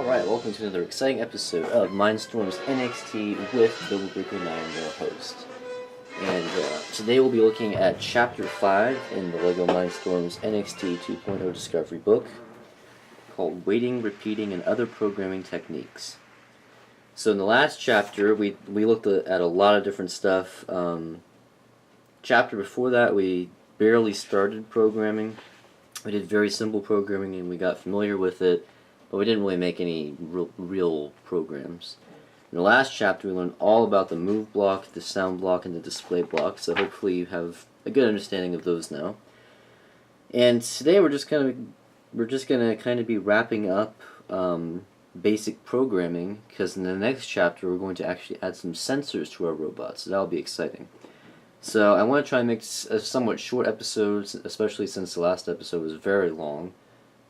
Alright, welcome to another exciting episode of Mindstorms NXT with Bill 9, your host. And today we'll be looking at Chapter 5 in the LEGO Mindstorms NXT 2.0 Discovery book called Waiting, Repeating, and Other Programming Techniques. So in the last chapter, we looked at a lot of different stuff. Chapter before that, we barely started programming. We did very simple programming and we got familiar with it, but we didn't really make any real programs. In the last chapter, we learned all about the move block, the sound block, and the display block, so hopefully you have a good understanding of those now. And today we're just gonna kind of be wrapping up basic programming, because in the next chapter we're going to actually add some sensors to our robots, so that'll be exciting. So I want to try and make a somewhat short episodes, especially since the last episode was very long.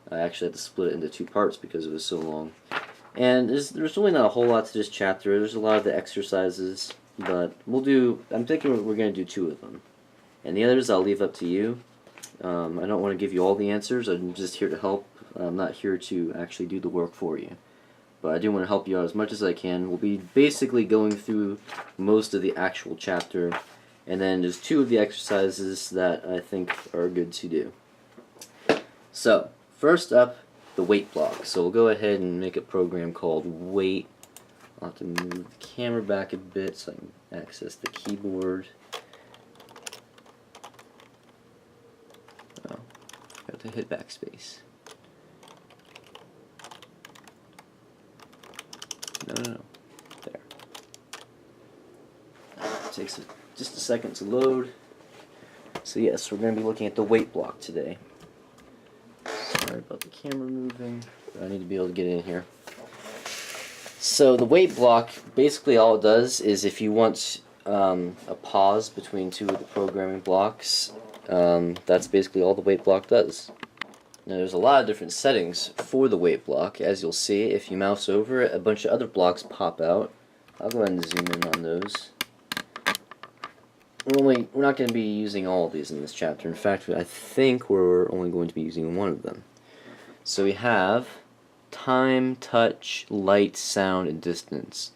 I actually had to split it into two parts because it was so long. And there's really not a whole lot to this chapter. There's a lot of the exercises, but I'm thinking we're going to do two of them. And the others I'll leave up to you. I don't want to give you all the answers. I'm just here to help. I'm not here to actually do the work for you. But I do want to help you out as much as I can. We'll be basically going through most of the actual chapter, and then there's two of the exercises that I think are good to do. So, first up, the wait block. So we'll go ahead and make a program called wait. I'll have to move the camera back a bit so I can access the keyboard. Oh, got to hit backspace. No. There. It takes just a second to load. So yes, we're going to be looking at the wait block today. Sorry about the camera moving. I need to be able to get in here. So the wait block, basically all it does is if you want a pause between two of the programming blocks, that's basically all the wait block does. Now there's a lot of different settings for the wait block. As you'll see, if you mouse over it, a bunch of other blocks pop out. I'll go ahead and zoom in on those. We're not going to be using all of these in this chapter. In fact, I think we're only going to be using one of them. So we have time, touch, light, sound, and distance.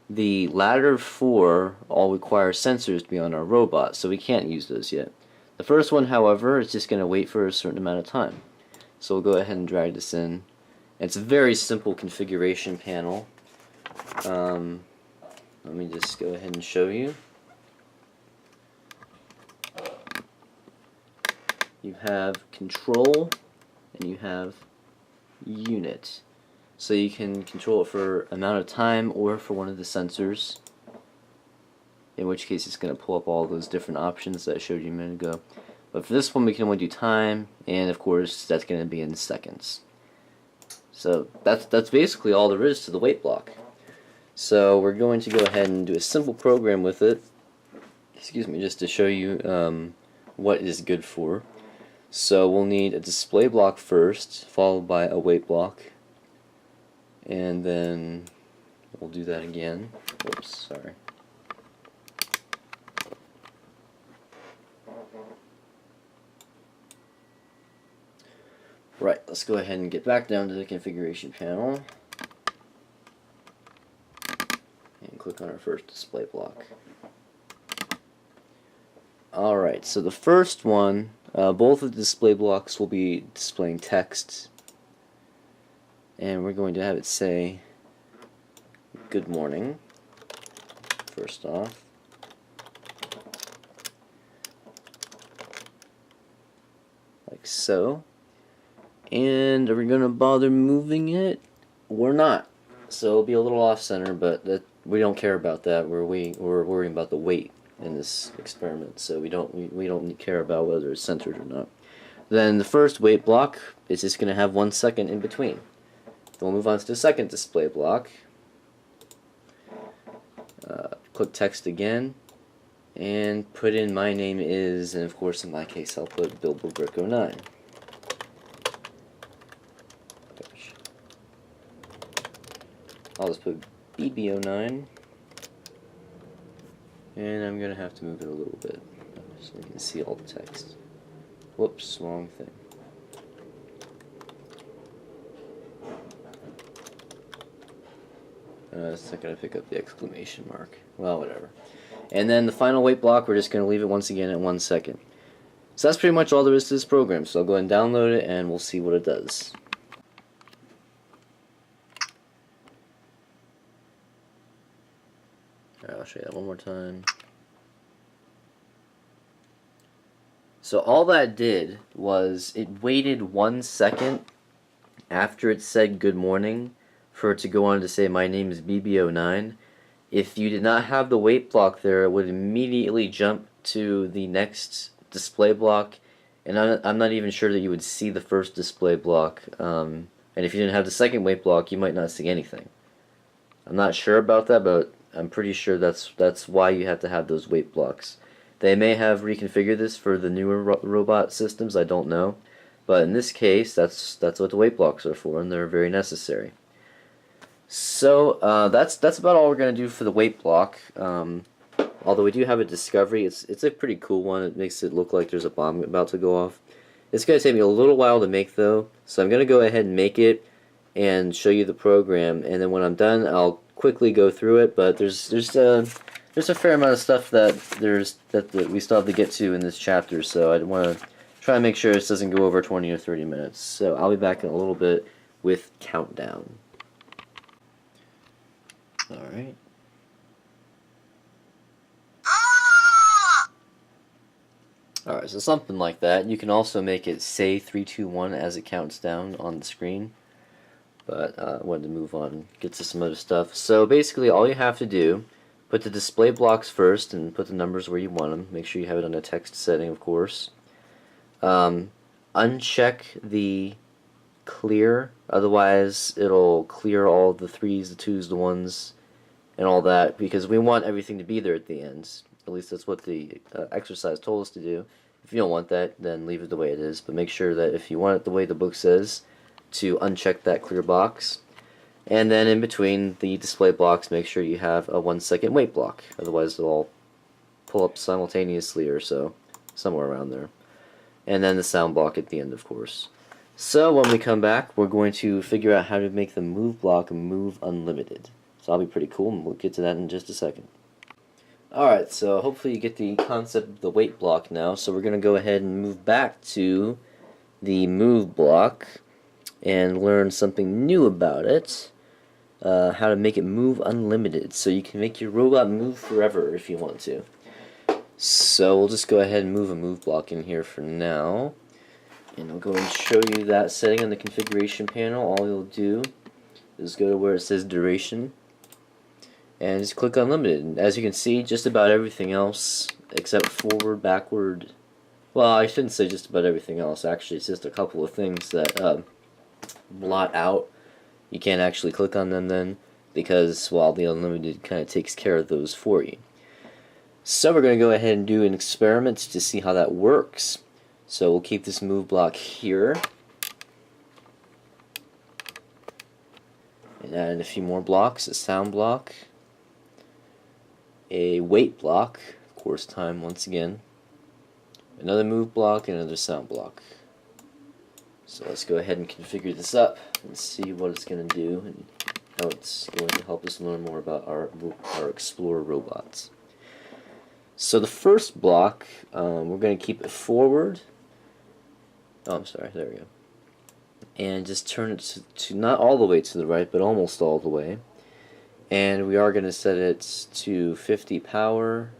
The latter four all require sensors to be on our robot, so we can't use those yet. The first one, however, is just going to wait for a certain amount of time. So we'll go ahead and drag this in. It's a very simple configuration panel. Let me just go ahead and show you. You have control and you have unit. So you can control it for amount of time or for one of the sensors, in which case it's going to pull up all those different options that I showed you a minute ago. But for this one we can only do time, and of course that's going to be in seconds. So that's basically all there is to the wait block. So we're going to go ahead and do a simple program with it, just to show you what it is good for. So we'll need a display block first, followed by a wait block, and then we'll do that again. Oops, sorry. Right, let's go ahead and get back down to the configuration panel and click on our first display block. Alright, so the first one, both of the display blocks will be displaying text, and we're going to have it say good morning first off. Like so. And are we going to bother moving it? We're not. So it'll be a little off center, but we don't care about that. We're worrying about the weight in this experiment, so we don't care about whether it's centered or not. Then the first wait block is just going to have 1 second in between. Then we'll move on to the second display block. Click text again, and put in my name is, and of course in my case I'll put Bilbo9. I'll just put BB09, and I'm going to have to move it a little bit so we can see all the text. Whoops, wrong thing. It's not going to pick up the exclamation mark. Well, whatever. And then the final weight block, we're just going to leave it once again at 1 second. So that's pretty much all there is to this program. So I'll go ahead and download it, and we'll see what it does. Alright, I'll show you that one more time. So all that did was it waited 1 second after it said good morning for it to go on to say my name is BB09. If you did not have the wait block there, it would immediately jump to the next display block, and I'm not even sure that you would see the first display block, and if you didn't have the second wait block, you might not see anything. I'm not sure about that, but I'm pretty sure that's why you have to have those wait blocks. They may have reconfigured this for the newer robot systems, I don't know. But in this case, that's what the wait blocks are for, and they're very necessary. So that's about all we're going to do for the wait block. Although we do have a discovery, it's a pretty cool one. It makes it look like there's a bomb about to go off. It's going to take me a little while to make though, so I'm going to go ahead and make it and show you the program, and then when I'm done, I'll quickly go through it. But there's a fair amount of stuff that we still have to get to in this chapter, so I want to try and make sure this doesn't go over 20 or 30 minutes. So I'll be back in a little bit with countdown. Alright. Alright, so something like that. You can also make it say 3, 2, 1 as it counts down on the screen. But I wanted to move on and get to some other stuff. So basically all you have to do, put the display blocks first and put the numbers where you want them. Make sure you have it on a text setting, of course. Uncheck the clear, otherwise it'll clear all the 3s, the 2s, the 1s, and all that, because we want everything to be there at the end. At least that's what the exercise told us to do. If you don't want that, then leave it the way it is, but make sure that if you want it the way the book says, to uncheck that clear box. And then in between the display blocks, make sure you have a 1 second wait block, otherwise they'll all pull up simultaneously or so, somewhere around there. And then the sound block at the end, of course. So when we come back, we're going to figure out how to make the move block move unlimited. So that'll be pretty cool, and we'll get to that in just a second. Alright, so hopefully you get the concept of the wait block now. So we're going to go ahead and move back to the move block and learn something new about it. How to make it move unlimited, so you can make your robot move forever if you want to. So we'll just go ahead and move a move block in here for now, and I'll go and show you that setting on the configuration panel. All you'll do is go to where it says duration and just click unlimited. And as you can see, just about everything else except forward, backward, well, I shouldn't say just about everything else, actually it's just a couple of things that blot out. You can't actually click on them then, because, well, the unlimited kind of takes care of those for you. So we're going to go ahead and do an experiment to see how that works. So we'll keep this move block here, and add in a few more blocks, a sound block, a wait block, of course time once again, another move block, and another sound block. So let's go ahead and configure this up and see what it's going to do and how it's going to help us learn more about our Explorer robots. So the first block, we're going to keep it forward. Oh, I'm sorry, there we go. And just turn it to not all the way to the right, but almost all the way. And we are going to set it to 50 power,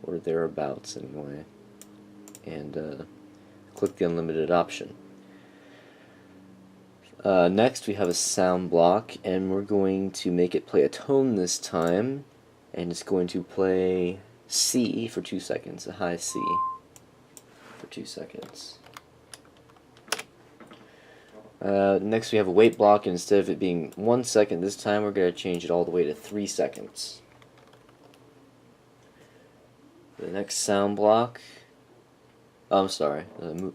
or thereabouts anyway. And click the unlimited option. Next we have a sound block, and we're going to make it play a tone this time, and it's going to play C for 2 seconds, a high C for 2 seconds. Next we have a wait block, and instead of it being 1 second this time, we're going to change it all the way to 3 seconds. The next sound block, oh, I'm sorry, move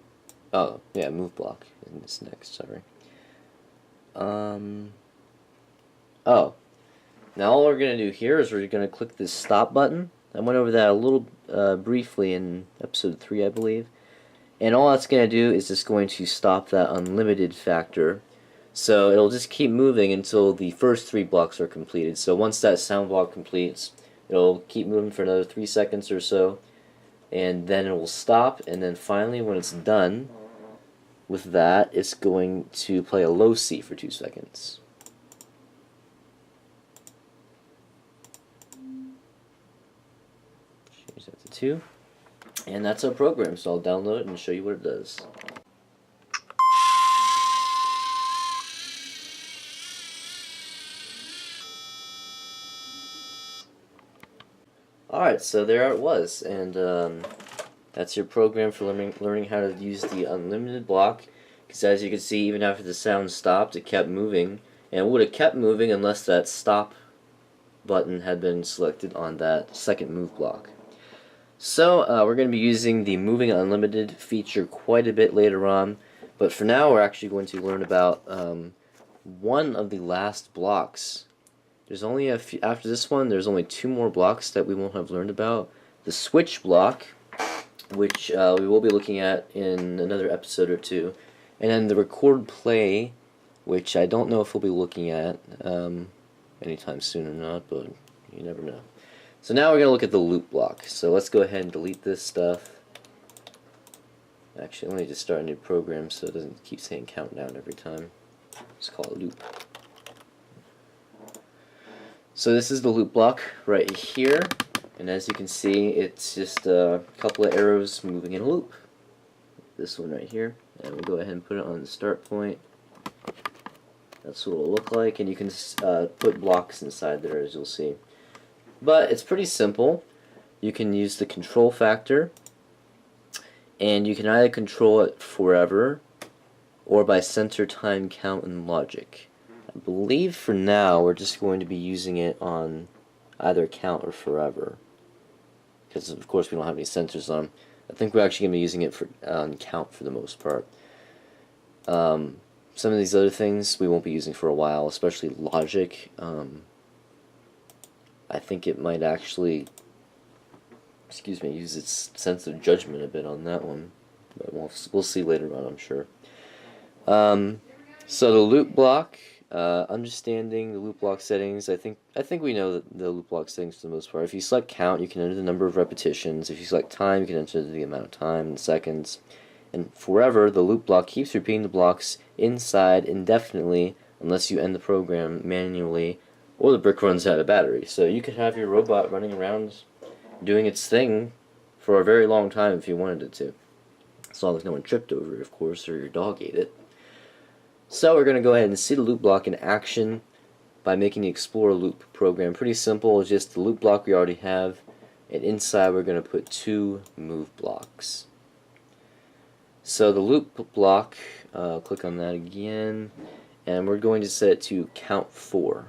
block is next, sorry. Oh, now all we're going to do here is we're going to click this stop button. I went over that a little briefly in episode 3, I believe. And all that's going to do is just going to stop that unlimited factor. So it'll just keep moving until the first 3 blocks are completed. So once that sound block completes, it'll keep moving for another 3 seconds or so, and then it will stop, and then finally when it's done with that, it's going to play a low C for 2 seconds. Change that to 2. And that's our program, so I'll download it and show you what it does. Alright, so there it was, and that's your program for learning how to use the unlimited block, because as you can see, even after the sound stopped, it kept moving, and it would have kept moving unless that stop button had been selected on that second move block. So we're going to be using the moving unlimited feature quite a bit later on, but for now we're actually going to learn about one of the last blocks. There's only after this one, there's only 2 more blocks that we won't have learned about. The switch block, which we will be looking at in another episode or 2, and then the record play, which I don't know if we'll be looking at anytime soon or not, but you never know. So now we're going to look at the loop block. So let's go ahead and delete this stuff. Actually, let me just start a new program so it doesn't keep saying countdown every time. Just call it loop. So this is the loop block right here, and as you can see, it's just a couple of arrows moving in a loop. This one right here, and we'll go ahead and put it on the start point. That's what it'll look like, and you can put blocks inside there, as you'll see. But it's pretty simple. You can use the control factor, and you can either control it forever or by center, time, count, and logic. I believe for now we're just going to be using it on either count or forever, because of course we don't have any sensors on. I think we're actually going to be using it for on count for the most part. Some of these other things we won't be using for a while, especially logic. I think it might actually, use its sense of judgment a bit on that one, but we'll see later on, I'm sure. So the loop block, understanding the loop block settings. I think we know the loop block settings for the most part. If you select count, you can enter the number of repetitions. If you select time, you can enter the amount of time in seconds. And forever, the loop block keeps repeating the blocks inside indefinitely unless you end the program manually or the brick runs out of battery. So you could have your robot running around doing its thing for a very long time if you wanted it to. As long as no one tripped over it, of course, or your dog ate it. So we're going to go ahead and see the loop block in action by making the Explore Loop program. Pretty simple, it's just the loop block we already have, and inside we're going to put 2 move blocks. So the loop block, click on that again, and we're going to set it to count 4.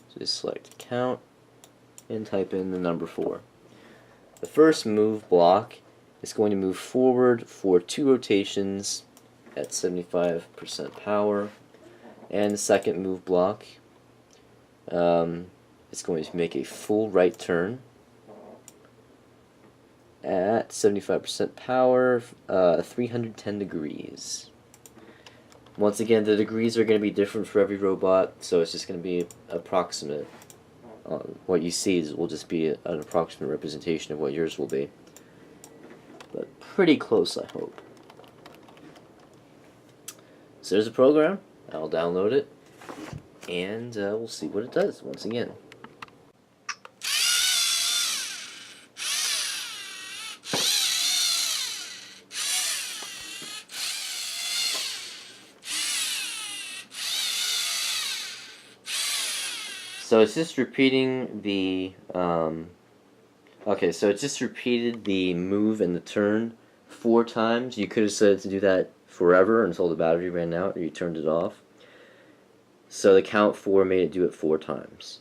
So just select count and type in the number 4. The first move block is going to move forward for 2 rotations at 75% power, and the second move block is going to make a full right turn at 75% power, 310 degrees. Once again, the degrees are going to be different for every robot, so it's just going to be approximate. What you see will just be an approximate representation of what yours will be. But pretty close, I hope. So there's a program. I'll download it, and we'll see what it does once again. So it's just repeating the, okay, so it just repeated the move and the turn 4 times. You could have set it to do that forever until the battery ran out or you turned it off. So the count 4 made it do it 4 times.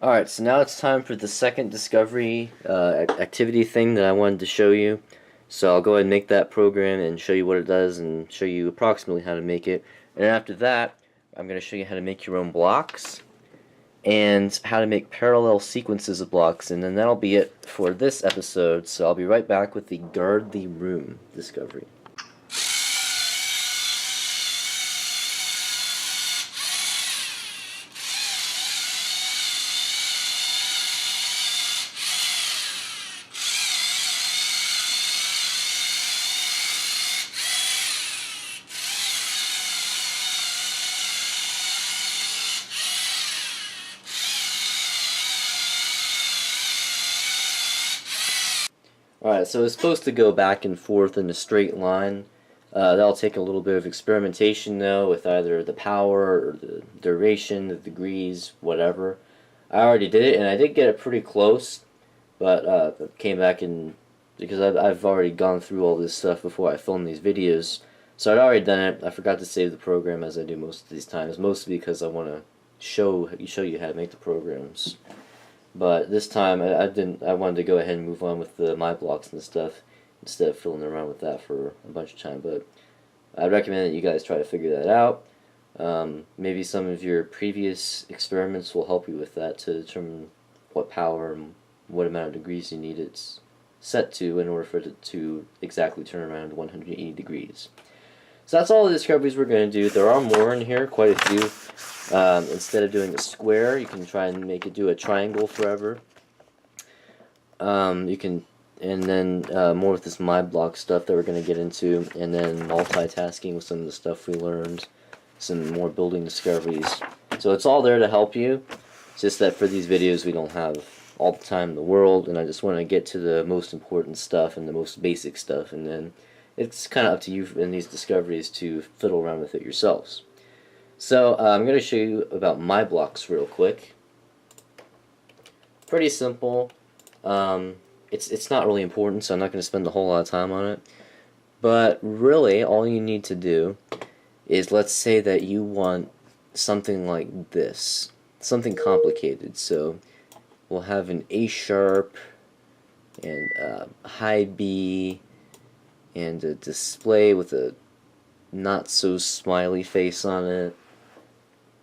Alright, so now it's time for the second discovery activity thing that I wanted to show you. So I'll go ahead and make that program and show you what it does and show you approximately how to make it. And after that, I'm going to show you how to make your own blocks and how to make parallel sequences of blocks, and then that'll be it for this episode. So I'll be right back with the Guard the Room discovery. Alright, so it's supposed to go back and forth in a straight line. That'll take a little bit of experimentation though with either the power or the duration, the degrees, whatever. I already did it and I did get it pretty close, but came back and because I've already gone through all this stuff before I filmed these videos, so I'd already done it. I forgot to save the program as I do most of these times, mostly because I want to show you how to make the programs. But this time I didn't. I wanted to go ahead and move on with the my blocks and stuff instead of fiddling around with that for a bunch of time. But I recommend that you guys try to figure that out. Maybe some of your previous experiments will help you with that to determine what power and what amount of degrees you need it set to in order for it to exactly turn around 180 degrees. So that's all the discoveries we're going to do. There are more in here, quite a few. Instead of doing a square, you can try and make it do a triangle forever. You can, and then more with this my block stuff that we're going to get into, and then multitasking with some of the stuff we learned, some more building discoveries. So it's all there to help you. It's just that for these videos we don't have all the time in the world, and I just want to get to the most important stuff and the most basic stuff, and then it's kind of up to you in these discoveries to fiddle around with it yourselves. So I'm going to show you about my blocks real quick. Pretty simple. It's not really important, so I'm not going to spend a whole lot of time on it. But really, all you need to do is, let's say that you want something like this, something complicated. So we'll have an A sharp and high B and a display with a not so smiley face on it,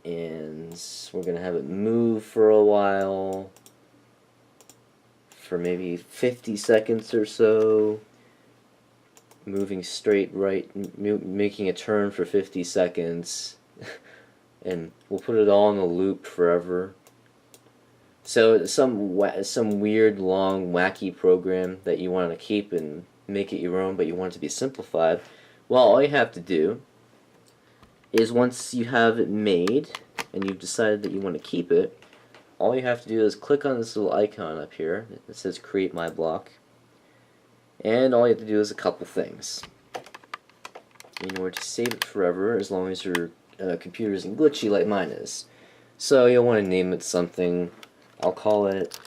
and we're gonna have it move for a while, for maybe 50 seconds or so, moving straight right, making a turn for 50 seconds, and we'll put it all in a loop forever. So some weird, long, wacky program that you want to keep and make it your own, but you want it to be simplified. Well, all you have to do is, once you have it made and you've decided that you want to keep it, all you have to do is click on this little icon up here that says Create My Block, and all you have to do is a couple things in order to save it forever, as long as your computer isn't glitchy like mine is. So you'll want to name it something. I'll call it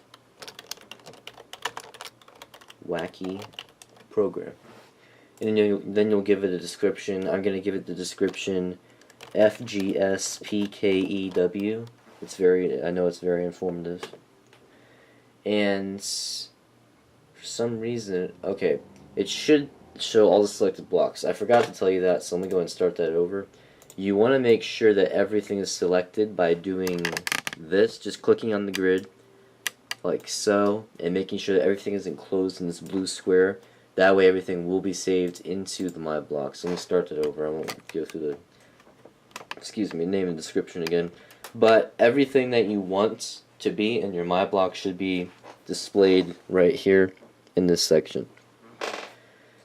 Wacky Program. And then you'll give it a description. I'm going to give it the description FGSPKEW. I know it's very informative. And for some reason, okay, it should show all the selected blocks. I forgot to tell you that, so let me go and start that over. You want to make sure that everything is selected by doing this, just clicking on the grid like so, and making sure that everything is enclosed in this blue square. That way everything will be saved into the my block. So let me start that over. I won't go through the name and description again. But everything that you want to be in your my block should be displayed right here in this section.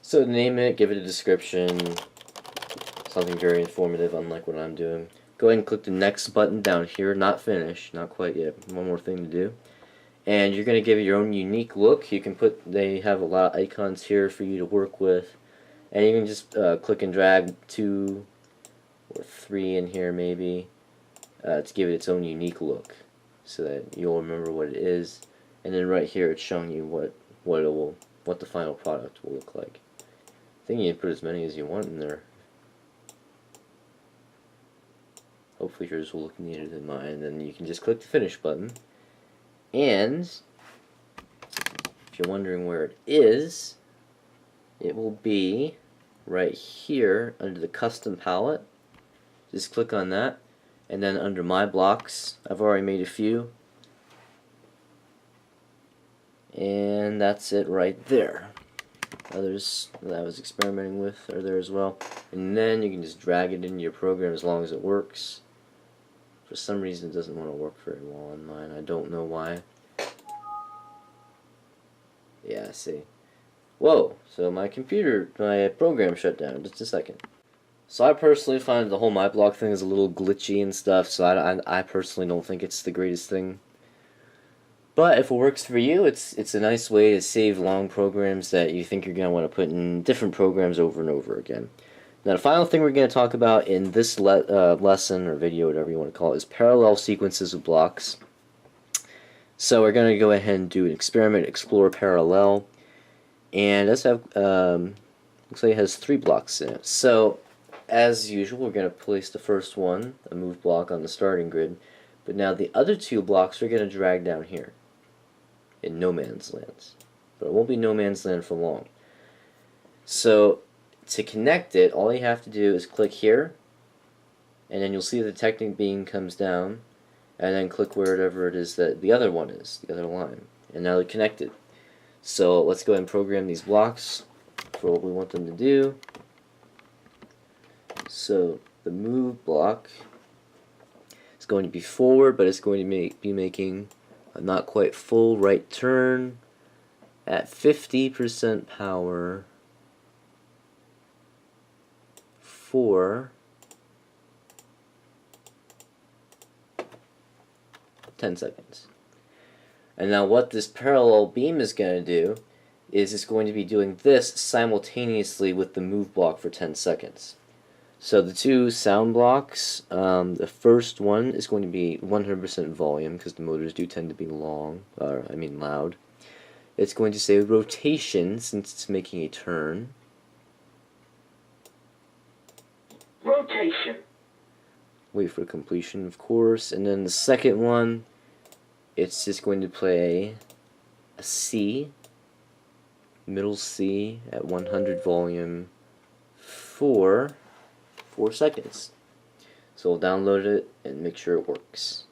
So name it, give it a description, something very informative, unlike what I'm doing. Go ahead and click the next button down here. Not finish, not quite yet. One more thing to do. And you're going to give it your own unique look. You can they have a lot of icons here for you to work with. And you can just click and drag 2 or 3 in here maybe to give it its own unique look, so that you'll remember what it is. And then right here it's showing you what the final product will look like. I think you can put as many as you want in there. Hopefully yours will look neater than mine. And then you can just click the finish button. And if you're wondering where it is, it will be right here under the custom palette. Just click on that, and then under my blocks, I've already made a few, and that's it right there. Others that I was experimenting with are there as well, and then you can just drag it into your program as long as it works. For some reason it doesn't want to work very well on mine. I don't know why. Yeah, I see. Whoa, so my program shut down. Just a second. So I personally find the whole my block thing is a little glitchy and stuff, so I personally don't think it's the greatest thing. But if it works for you, it's a nice way to save long programs that you think you're going to want to put in different programs over and over again. Now, the final thing we're going to talk about in this lesson or video, whatever you want to call it, is parallel sequences of blocks. So we're going to go ahead and do an experiment, explore parallel, and let's have looks like it has 3 blocks in it. So as usual, we're going to place the first one, a move block, on the starting grid, but now the other 2 blocks we're going to drag down here in no man's land, but it won't be no man's land for long. So to connect it, all you have to do is click here, and then you'll see the detecting beam comes down, and then click wherever it is that the other one is, the other line, and now they're connected. So let's go ahead and program these blocks for what we want them to do. So the move block is going to be forward, but it's going to be making a not quite full right turn at 50% power for 10 seconds. And now what this parallel beam is going to do is it's going to be doing this simultaneously with the move block for 10 seconds. So the 2 sound blocks, the first one is going to be 100% volume because the motors do tend to be loud. It's going to say rotation since it's making a turn. Rotation. Wait for completion, of course. And then the second one, it's just going to play a C, middle C at 100 volume for 4 seconds. So we'll download it and make sure it works.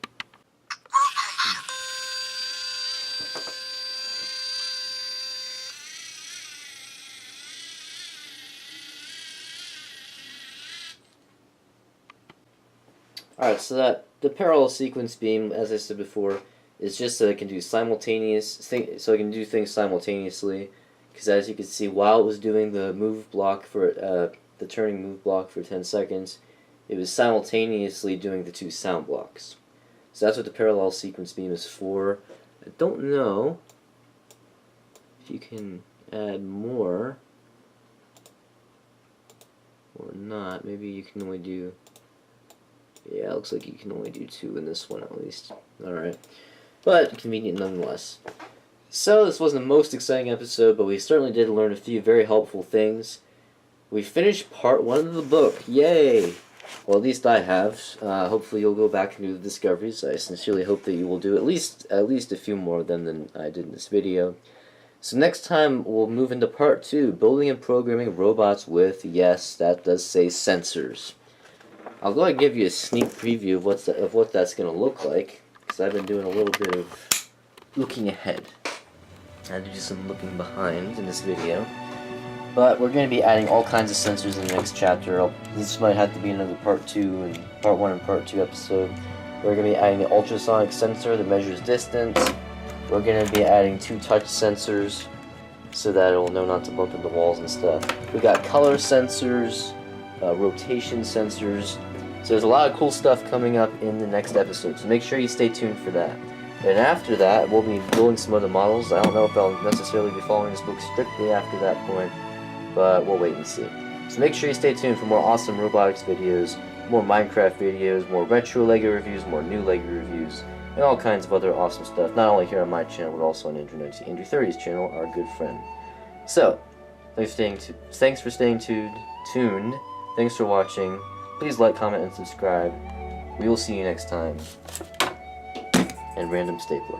Alright, so that the parallel sequence beam, as I said before, is just so it can do do things simultaneously. Because as you can see, while it was doing the move block for the turning move block for 10 seconds, it was simultaneously doing the 2 sound blocks. So that's what the parallel sequence beam is for. I don't know if you can add more or not. Maybe you can only do... Yeah, it looks like you can only do 2 in this one at least. Alright. But convenient nonetheless. So this wasn't the most exciting episode, but we certainly did learn a few very helpful things. We finished part 1 of the book. Yay! Well, at least I have. Hopefully you'll go back and do the discoveries. I sincerely hope that you will do at least a few more of them than I did in this video. So next time we'll move into part 2, building and programming robots with, yes, that does say sensors. I'll go ahead and give you a sneak preview of what that's going to look like, because I've been doing a little bit of looking ahead. I had to do some looking behind in this video. But we're going to be adding all kinds of sensors in the next chapter. This might have to be another part 2 and part 1 and part 2 episode. We're going to be adding the ultrasonic sensor that measures distance. We're going to be adding 2 touch sensors so that it will know not to bump into walls and stuff. We got color sensors, rotation sensors. So there's a lot of cool stuff coming up in the next episode, so make sure you stay tuned for that. And after that, we'll be building some other models. I don't know if I'll necessarily be following this book strictly after that point, but we'll wait and see. So make sure you stay tuned for more awesome robotics videos, more Minecraft videos, more retro LEGO reviews, more new LEGO reviews, and all kinds of other awesome stuff, not only here on my channel, but also on Andrew30's channel, our good friend. So, thanks for staying tuned. Thanks for watching. Please like, comment, and subscribe. We will see you next time. And Random Stapler.